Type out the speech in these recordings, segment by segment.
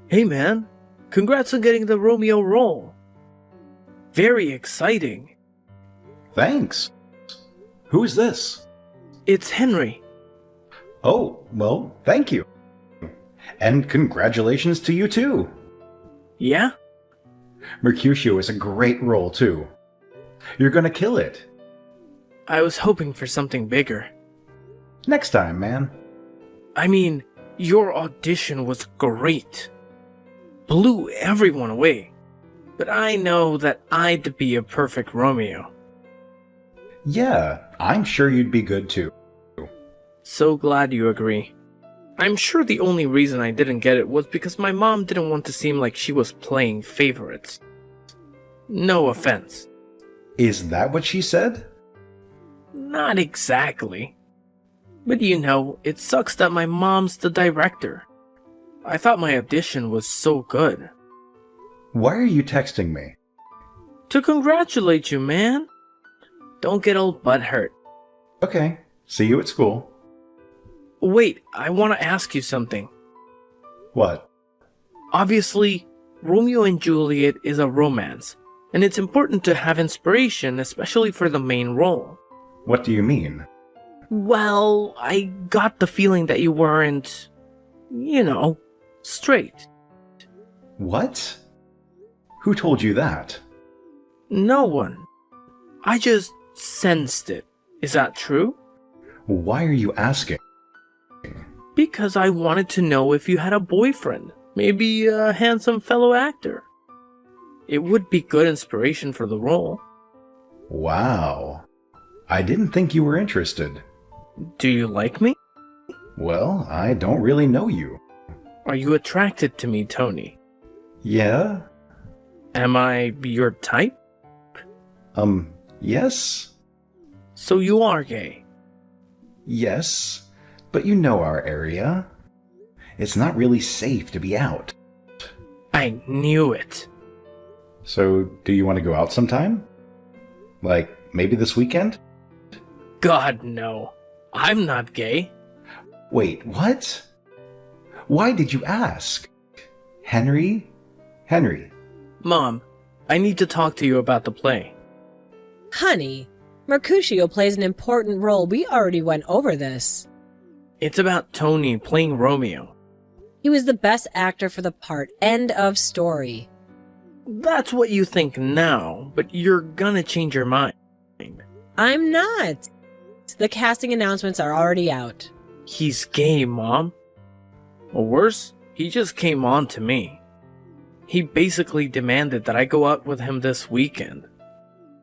Hey man, congrats on getting the Romeo role. Very exciting. Thanks. Who is this? It's Henry. Oh, well, thank you. And congratulations to you too. Yeah? Mercutio is a great role too. You're gonna kill it. I was hoping for something bigger. Next time, man. I mean, your audition was great. Blew everyone away. But I know that I'd be a perfect Romeo. Yeah, I'm sure you'd be good too. So glad you agree. I'm sure the only reason I didn't get it was because my mom didn't want to seem like she was playing favorites. No offense. Is that what she said? Not exactly. But you know, it sucks that my mom's the director. I thought my audition was so good. Why are you texting me? To congratulate you, man. Don't get all butthurt. Okay, see you at school. Wait, I want to ask you something. What? Obviously, Romeo and Juliet is a romance, and it's important to have inspiration, especially for the main role. What do you mean? Well, I got the feeling that you weren't, straight. What? Who told you that? No one. I just sensed it. Is that true? Why are you asking? Because I wanted to know if you had a boyfriend. Maybe a handsome fellow actor. It would be good inspiration for the role. Wow. I didn't think you were interested. Do you like me? Well, I don't really know you. Are you attracted to me, Tony? Yeah? Am I your type? Yes? So you are gay? Yes, but you know our area. It's not really safe to be out. I knew it. So, do you want to go out sometime? Like, maybe this weekend? God, no. I'm not gay. Wait, what? Why did you ask? Henry? Henry. Mom, I need to talk to you about the play. Honey, Mercutio plays an important role. We already went over this. It's about Tony playing Romeo. He was the best actor for the part. End of story. That's what you think now, but you're gonna change your mind. I'm not. The casting announcements are already out. He's gay, Mom. Or worse, he just came on to me. He basically demanded that I go out with him this weekend.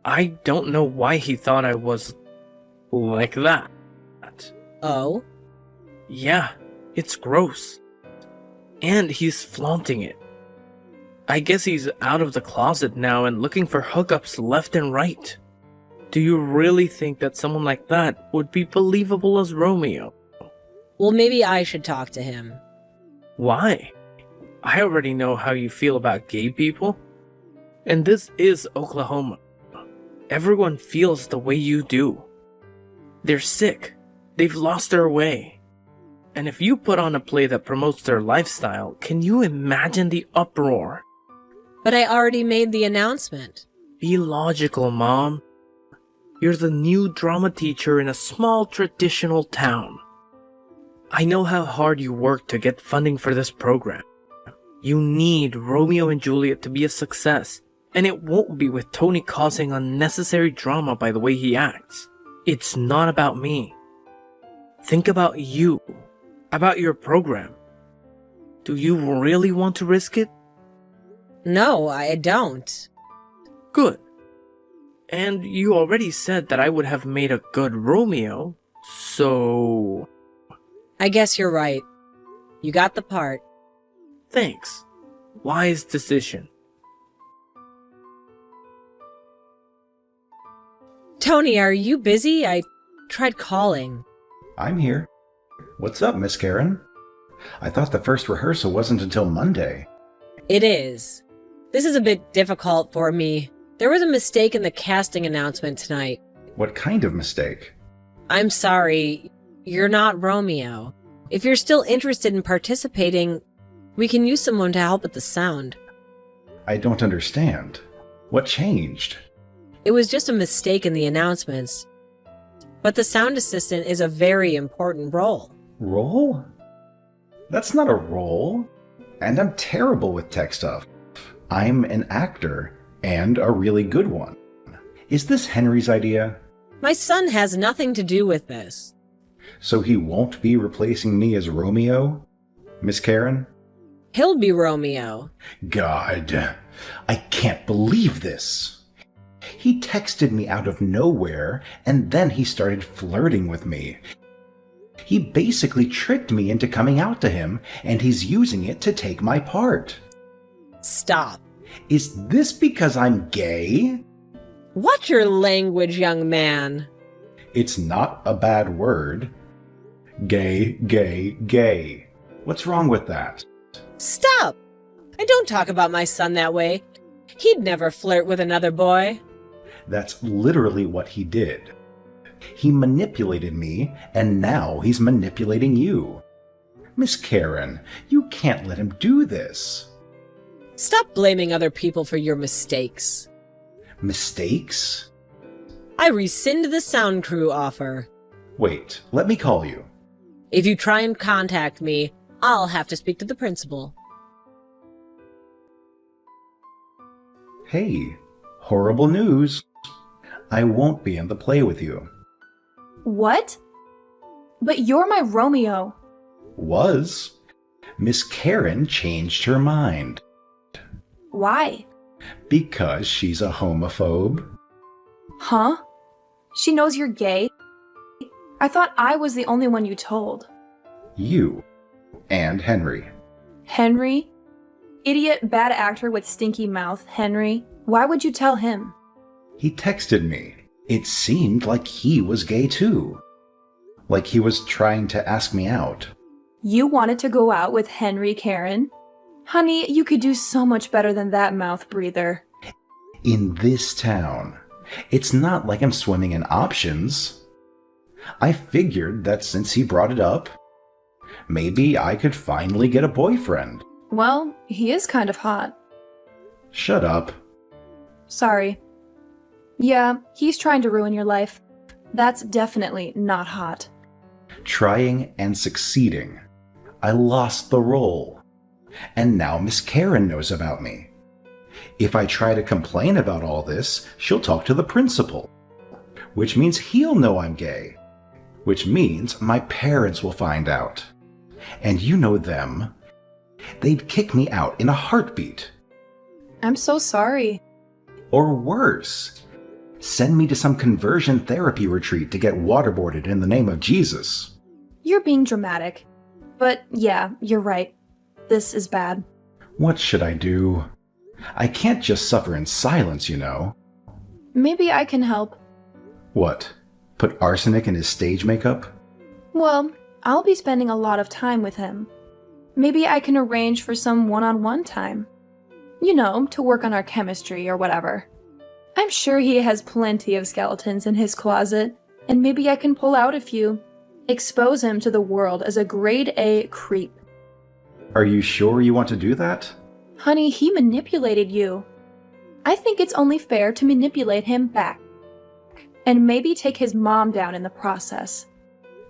I don't know why he thought I was like that. Oh? Yeah, it's gross. And he's flaunting it. I guess he's out of the closet now and looking for hookups left and right. Do you really think that someone like that would be believable as Romeo? Well, maybe I should talk to him. Why? I already know how you feel about gay people. And this is Oklahoma. Everyone feels the way you do. They're sick. They've lost their way. And if you put on a play that promotes their lifestyle, can you imagine the uproar? But I already made the announcement. Be logical, Mom. You're the new drama teacher in a small traditional town. I know how hard you worked to get funding for this program. You need Romeo and Juliet to be a success, and it won't be with Tony causing unnecessary drama by the way he acts. It's not about me. Think about you, about your program. Do you really want to risk it? No, I don't. Good. And you already said that I would have made a good Romeo, so... I guess you're right. You got the part. Thanks. Wise decision. Tony, are you busy? I tried calling. I'm here. What's up, Miss Karen? I thought the first rehearsal wasn't until Monday. It is. This is a bit difficult for me. There was a mistake in the casting announcement tonight. What kind of mistake? I'm sorry. You're not Romeo. If you're still interested in participating, We can use someone to help with the sound. I don't understand. What changed? It was just a mistake in the announcements. But the sound assistant is a very important role. Role? That's not a role. And I'm terrible with tech stuff. I'm an actor, and a really good one. Is this Henry's idea? My son has nothing to do with this. So he won't be replacing me as Romeo? Miss Karen? He'll be Romeo. God, I can't believe this. He texted me out of nowhere, and then he started flirting with me. He basically tricked me into coming out to him, and he's using it to take my part. Stop. Is this because I'm gay? Watch your language, young man. It's not a bad word. Gay, gay, gay. What's wrong with that? Stop! I don't talk about my son that way. He'd never flirt with another boy. That's literally what he did. He manipulated me, and now he's manipulating you. Miss Karen, you can't let him do this. Stop blaming other people for your mistakes. Mistakes? I rescind the sound crew offer. Wait, let me call you. If you try and contact me, I'll have to speak to the principal. Hey, horrible news. I won't be in the play with you. What? But you're my Romeo. Was. Miss Karen changed her mind. Why? Because she's a homophobe. Huh? She knows you're gay? I thought I was the only one you told. You and Henry. Henry? Idiot bad actor with stinky mouth, Henry. Why would you tell him? He texted me. It seemed like he was gay too. Like he was trying to ask me out. You wanted to go out with Henry, Karen? Honey, you could do so much better than that mouth breather. In this town. It's not like I'm swimming in options. I figured that since he brought it up, maybe I could finally get a boyfriend. Well, he is kind of hot. Shut up. Sorry. Yeah, he's trying to ruin your life. That's definitely not hot. Trying and succeeding. I lost the role. And now Miss Karen knows about me. If I try to complain about all this, she'll talk to the principal. Which means he'll know I'm gay. Which means my parents will find out. And you know them. They'd kick me out in a heartbeat. I'm so sorry. Or worse. Send me to some conversion therapy retreat to get waterboarded in the name of Jesus. You're being dramatic. But yeah, you're right. This is bad. What should I do? I can't just suffer in silence, you know. Maybe I can help. What? Put arsenic in his stage makeup? Well, I'll be spending a lot of time with him. Maybe I can arrange for some one-on-one time. You know, to work on our chemistry or whatever. I'm sure he has plenty of skeletons in his closet, and maybe I can pull out a few. Expose him to the world as a grade A creep. Are you sure you want to do that? Honey, he manipulated you. I think it's only fair to manipulate him back. And maybe take his mom down in the process.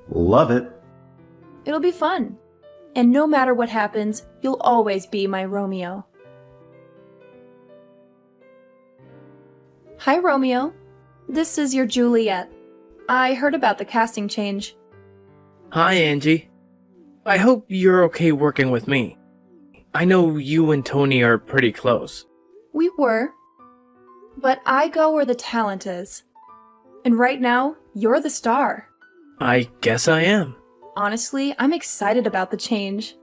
Love it. It'll be fun. And no matter what happens, you'll always be my Romeo. Hi, Romeo. This is your Juliet. I heard about the casting change. Hi, Angie. I hope you're okay working with me. I know you and Tony are pretty close. We were. But I go where the talent is. And right now, you're the star. I guess I am. Honestly, I'm excited about the change.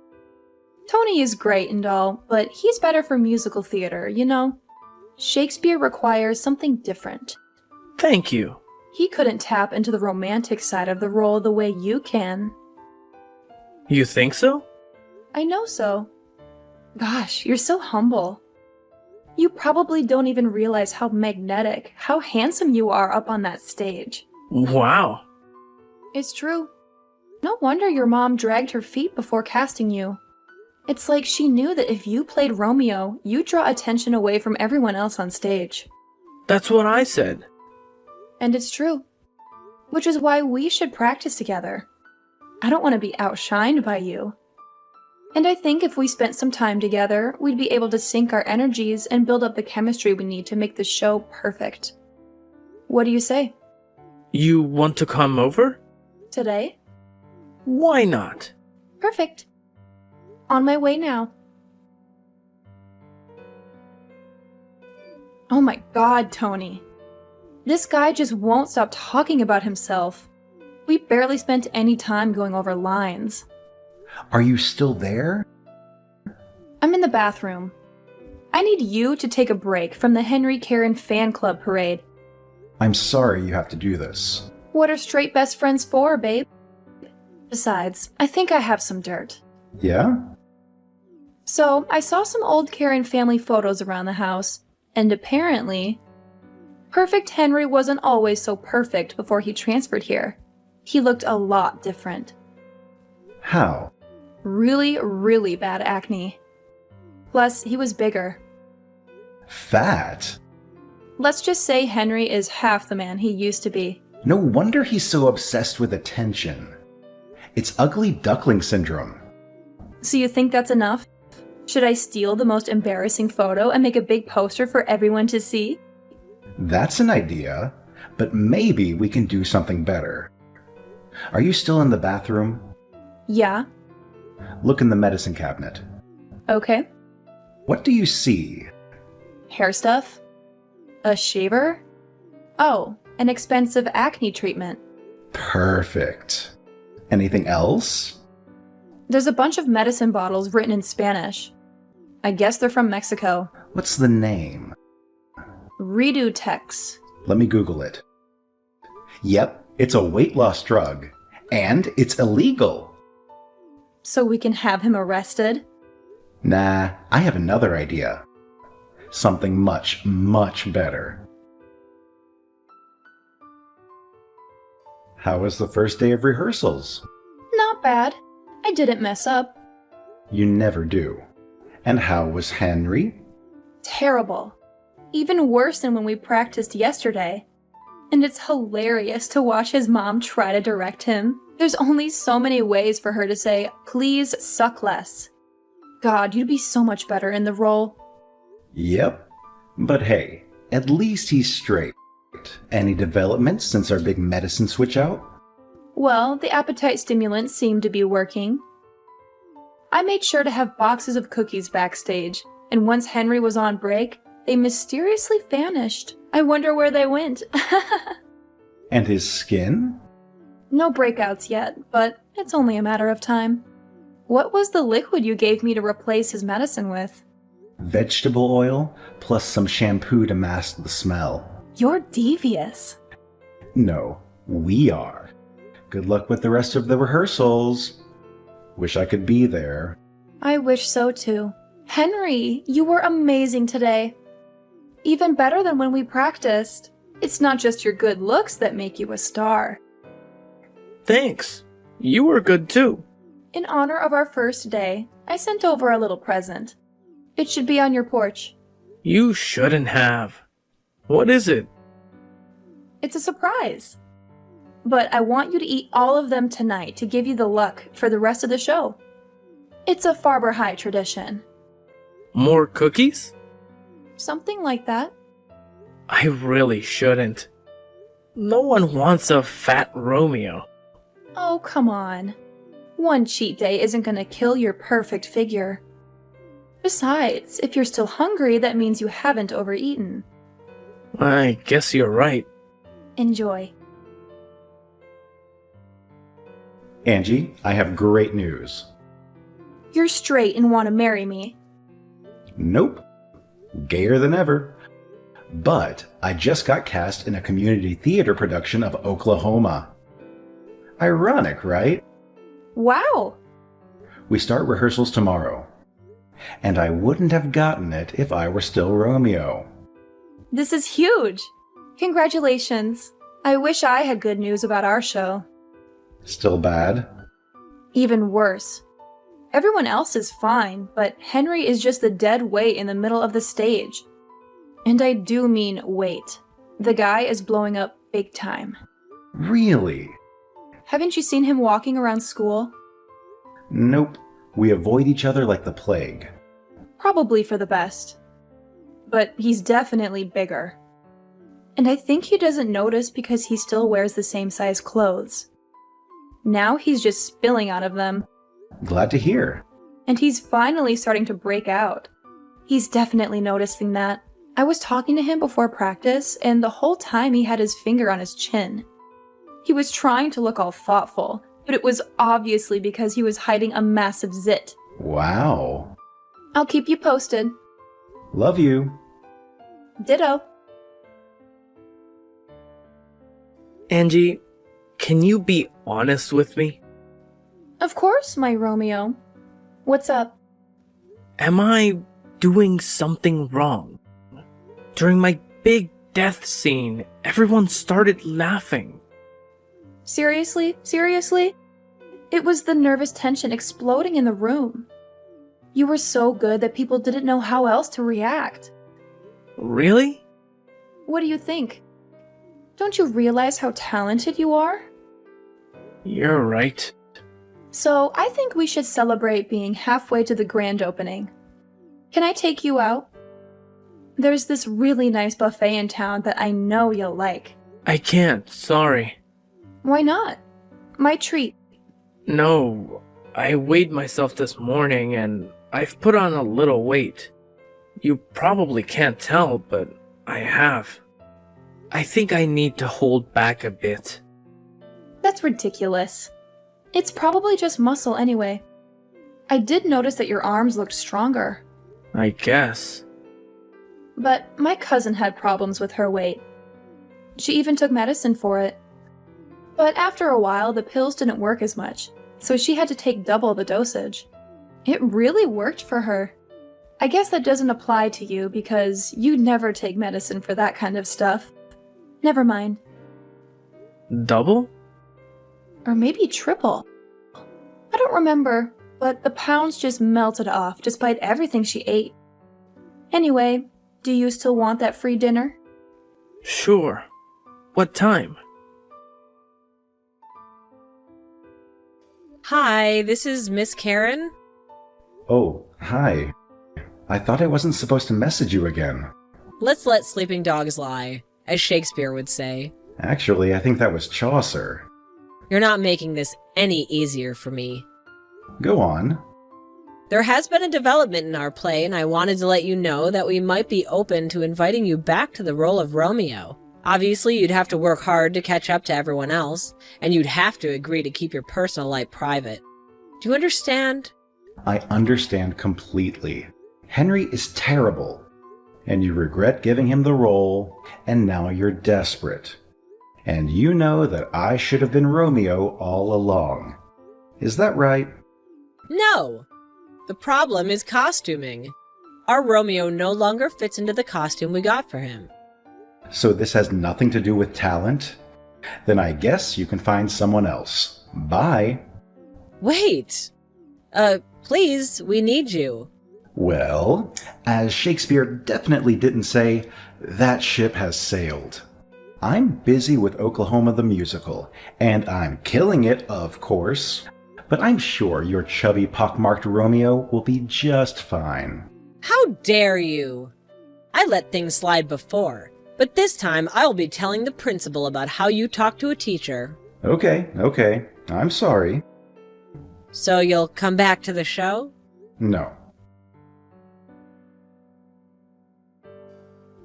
Tony is great and all, but he's better for musical theater, you know? Shakespeare requires something different. Thank you. He couldn't tap into the romantic side of the role the way you can. You think so? I know so. Gosh, you're so humble. You probably don't even realize how magnetic, how handsome you are up on that stage. Wow. It's true. No wonder your mom dragged her feet before casting you. It's like she knew that if you played Romeo, you'd draw attention away from everyone else on stage. That's what I said. And it's true. Which is why we should practice together. I don't want to be outshined by you. And I think if we spent some time together, we'd be able to sync our energies and build up the chemistry we need to make the show perfect. What do you say? You want to come over? Today? Why not? Perfect. On my way now. Oh my god, Tony. This guy just won't stop talking about himself. We barely spent any time going over lines. Are you still there? I'm in the bathroom. I need you to take a break from the Henry Karen fan club parade. I'm sorry you have to do this. What are straight best friends for, babe? Besides, I think I have some dirt. Yeah? So, I saw some old Karen family photos around the house, and apparently, Perfect Henry wasn't always so perfect before he transferred here. He looked a lot different. How? Really, really bad acne. Plus, he was bigger. Fat? Let's just say Henry is half the man he used to be. No wonder he's so obsessed with attention. It's ugly duckling syndrome. So you think that's enough? Should I steal the most embarrassing photo and make a big poster for everyone to see? That's an idea, but maybe we can do something better. Are you still in the bathroom? Yeah. Look in the medicine cabinet. Okay. What do you see? Hair stuff? A shaver? Oh, an expensive acne treatment. Perfect. Anything else? There's a bunch of medicine bottles written in Spanish. I guess they're from Mexico. What's the name? Redutex. Let me Google it. Yep, it's a weight loss drug. And it's illegal. So we can have him arrested? Nah, I have another idea. Something much, much better. How was the first day of rehearsals? Not bad. I didn't mess up. You never do. And how was Henry? Terrible. Even worse than when we practiced yesterday. And it's hilarious to watch his mom try to direct him. There's only so many ways for her to say, "Please suck less." God, you'd be so much better in the role. Yep. But hey, at least he's straight. Any developments since our big medicine switch out? Well, the appetite stimulants seem to be working. I made sure to have boxes of cookies backstage, and once Henry was on break, they mysteriously vanished. I wonder where they went. And his skin? No breakouts yet, but it's only a matter of time. What was the liquid you gave me to replace his medicine with? Vegetable oil, plus some shampoo to mask the smell. You're devious. No, we are. Good luck with the rest of the rehearsals. Wish I could be there. I wish so too. Henry, you were amazing today. Even better than when we practiced. It's not just your good looks that make you a star. Thanks. You were good too. In honor of our first day, I sent over a little present. It should be on your porch. You shouldn't have. What is it? It's a surprise. But I want you to eat all of them tonight to give you the luck for the rest of the show. It's a Farber High tradition. More cookies? Something like that. I really shouldn't. No one wants a fat Romeo. Oh, come on. One cheat day isn't gonna kill your perfect figure. Besides, if you're still hungry, that means you haven't overeaten. I guess you're right. Enjoy. Angie, I have great news. You're straight and want to marry me. Nope. Gayer than ever. But I just got cast in a community theater production of Oklahoma. Ironic, right? Wow! We start rehearsals tomorrow. And I wouldn't have gotten it if I were still Romeo. This is huge! Congratulations. I wish I had good news about our show. Still bad? Even worse. Everyone else is fine, but Henry is just the dead weight in the middle of the stage. And I do mean weight. The guy is blowing up big time. Really? Haven't you seen him walking around school? Nope. We avoid each other like the plague. Probably for the best. But he's definitely bigger. And I think he doesn't notice because he still wears the same size clothes. Now he's just spilling out of them. Glad to hear. And he's finally starting to break out. He's definitely noticing that. I was talking to him before practice, and the whole time he had his finger on his chin. He was trying to look all thoughtful, but it was obviously because he was hiding a massive zit. Wow. I'll keep you posted. Love you. Ditto. Angie, can you be honest with me? Of course, my Romeo. What's up? Am I doing something wrong? During my big death scene, everyone started laughing. Seriously? Seriously? It was the nervous tension exploding in the room. You were so good that people didn't know how else to react. Really? What do you think? Don't you realize how talented you are? You're right. So I think we should celebrate being halfway to the grand opening. Can I take you out? There's this really nice buffet in town that I know you'll like. I can't, sorry. Why not? My treat. No, I weighed myself this morning and I've put on a little weight. You probably can't tell, but I have. I think I need to hold back a bit. That's ridiculous. It's probably just muscle anyway. I did notice that your arms looked stronger. I guess. But my cousin had problems with her weight. She even took medicine for it. But after a while, the pills didn't work as much, so she had to take double the dosage. It really worked for her. I guess that doesn't apply to you because you never take medicine for that kind of stuff. Never mind. Double? Or maybe triple. I don't remember, but the pounds just melted off despite everything she ate. Anyway, do you still want that free dinner? Sure. What time? Hi, this is Miss Karen. Oh, hi. I thought I wasn't supposed to message you again. Let's let sleeping dogs lie, as Shakespeare would say. Actually, I think that was Chaucer. You're not making this any easier for me. Go on. There has been a development in our play, and I wanted to let you know that we might be open to inviting you back to the role of Romeo. Obviously, you'd have to work hard to catch up to everyone else, and you'd have to agree to keep your personal life private. Do you understand? I understand completely. Henry is terrible, and you regret giving him the role, and now you're desperate. And you know that I should have been Romeo all along. Is that right? No! The problem is costuming. Our Romeo no longer fits into the costume we got for him. So this has nothing to do with talent? Then I guess you can find someone else. Bye. Wait! Please, we need you. Well, as Shakespeare definitely didn't say, that ship has sailed. I'm busy with Oklahoma the Musical, and I'm killing it, of course, but I'm sure your chubby pockmarked Romeo will be just fine. How dare you! I let things slide before, but this time I'll be telling the principal about how you talk to a teacher. Okay, I'm sorry. So you'll come back to the show? No.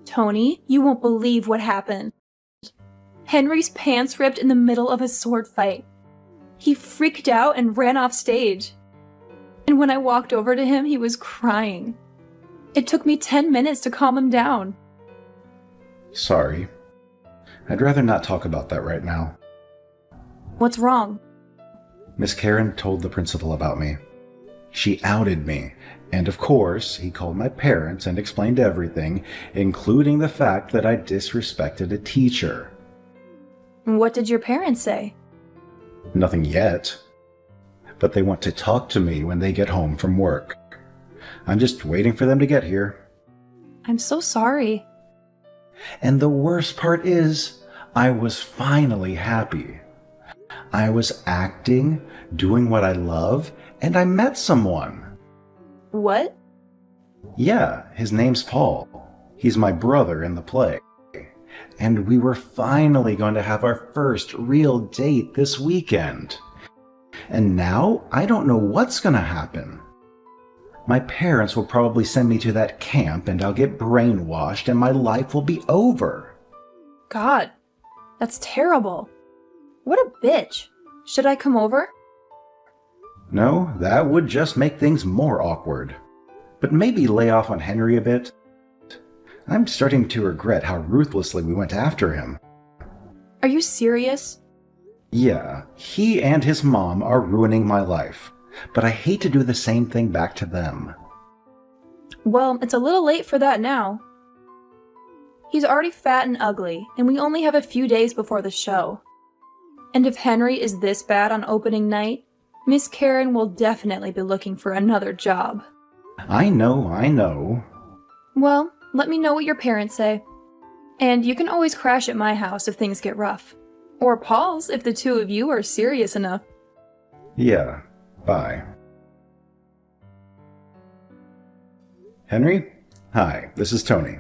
Tony, you won't believe what happened. Henry's pants ripped in the middle of a sword fight. He freaked out and ran off stage. And when I walked over to him, he was crying. It took me 10 minutes to calm him down. Sorry. I'd rather not talk about that right now. What's wrong? Miss Karen told the principal about me. She outed me, and of course, he called my parents and explained everything, including the fact that I disrespected a teacher. What did your parents say? Nothing yet. but they want to talk to me when they get home from work. I'm just waiting for them to get here. I'm so sorry. And the worst part is, I was finally happy. I was acting, doing what I love, and I met someone. What? Yeah, his name's Paul. He's my brother in the play. And we were finally going to have our first real date this weekend. And now I don't know what's going to happen. My parents will probably send me to that camp and I'll get brainwashed and my life will be over. God, that's terrible. What a bitch. Should I come over? No, that would just make things more awkward. But maybe lay off on Henry a bit. I'm starting to regret how ruthlessly we went after him. Are you serious? Yeah, he and his mom are ruining my life. But I hate to do the same thing back to them. Well, it's a little late for that now. He's already fat and ugly, and we only have a few days before the show. And if Henry is this bad on opening night, Miss Karen will definitely be looking for another job. I know. Well, let me know what your parents say. And you can always crash at my house if things get rough. Or Paul's if the two of you are serious enough. Yeah, bye. Henry? Hi, this is Tony.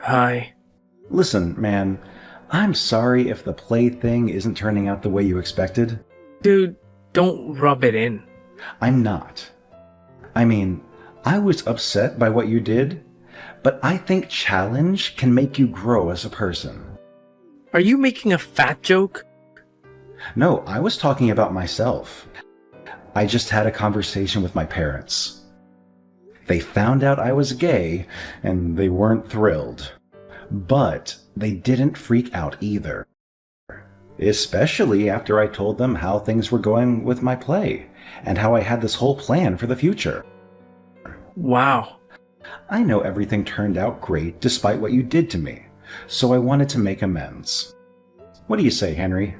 Hi. Listen, man, I'm sorry if the play thing isn't turning out the way you expected. Dude, don't rub it in. I'm not. I mean, I was upset by what you did, but I think challenge can make you grow as a person. Are you making a fat joke? No, I was talking about myself. I just had a conversation with my parents. They found out I was gay, and they weren't thrilled. But they didn't freak out either. Especially after I told them how things were going with my play, and how I had this whole plan for the future. Wow. I know everything turned out great despite what you did to me, so I wanted to make amends. What do you say, Henry?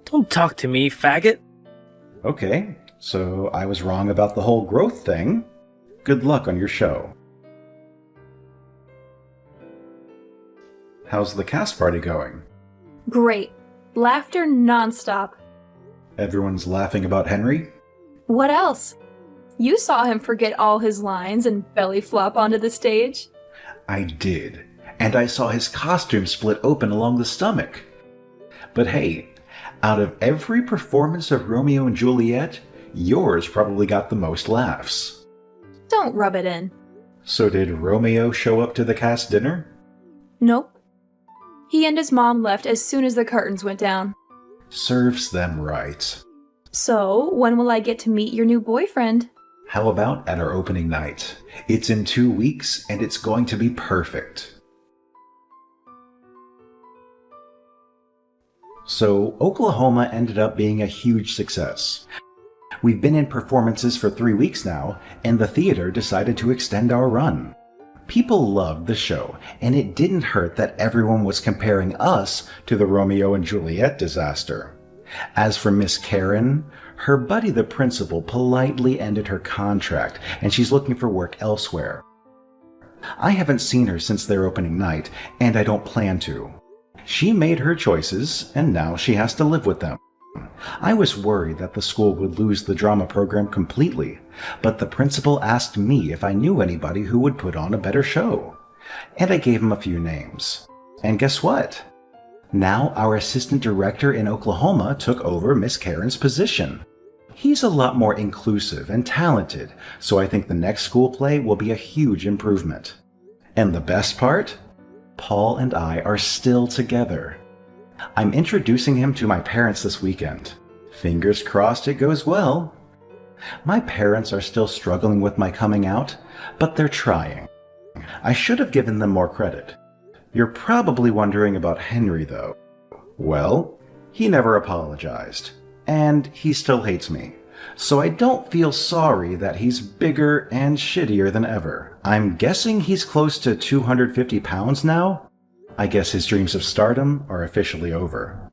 Don't talk to me, faggot. Okay, so I was wrong about the whole growth thing. Good luck on your show. How's the cast party going? Great. Laughter nonstop. Everyone's laughing about Henry? What else? You saw him forget all his lines and belly flop onto the stage. I did, and I saw his costume split open along the stomach. But hey, out of every performance of Romeo and Juliet, yours probably got the most laughs. Don't rub it in. So did Romeo show up to the cast dinner? Nope. He and his mom left as soon as the curtains went down. Serves them right. So, when will I get to meet your new boyfriend? How about at our opening night? It's in 2 weeks, and it's going to be perfect. So, Oklahoma ended up being a huge success. We've been in performances for 3 weeks now, and the theater decided to extend our run. People loved the show, and it didn't hurt that everyone was comparing us to the Romeo and Juliet disaster. As for Miss Karen, her buddy the principal politely ended her contract, and she's looking for work elsewhere. I haven't seen her since their opening night, and I don't plan to. She made her choices, and now she has to live with them. I was worried that the school would lose the drama program completely, but the principal asked me if I knew anybody who would put on a better show. And I gave him a few names. And guess what? Now our assistant director in Oklahoma took over Miss Karen's position. He's a lot more inclusive and talented, so I think the next school play will be a huge improvement. And the best part? Paul and I are still together. I'm introducing him to my parents this weekend. Fingers crossed it goes well. My parents are still struggling with my coming out, but they're trying. I should have given them more credit. You're probably wondering about Henry, though. Well, he never apologized, and he still hates me. So I don't feel sorry that he's bigger and shittier than ever. I'm guessing he's close to 250 pounds now? I guess his dreams of stardom are officially over.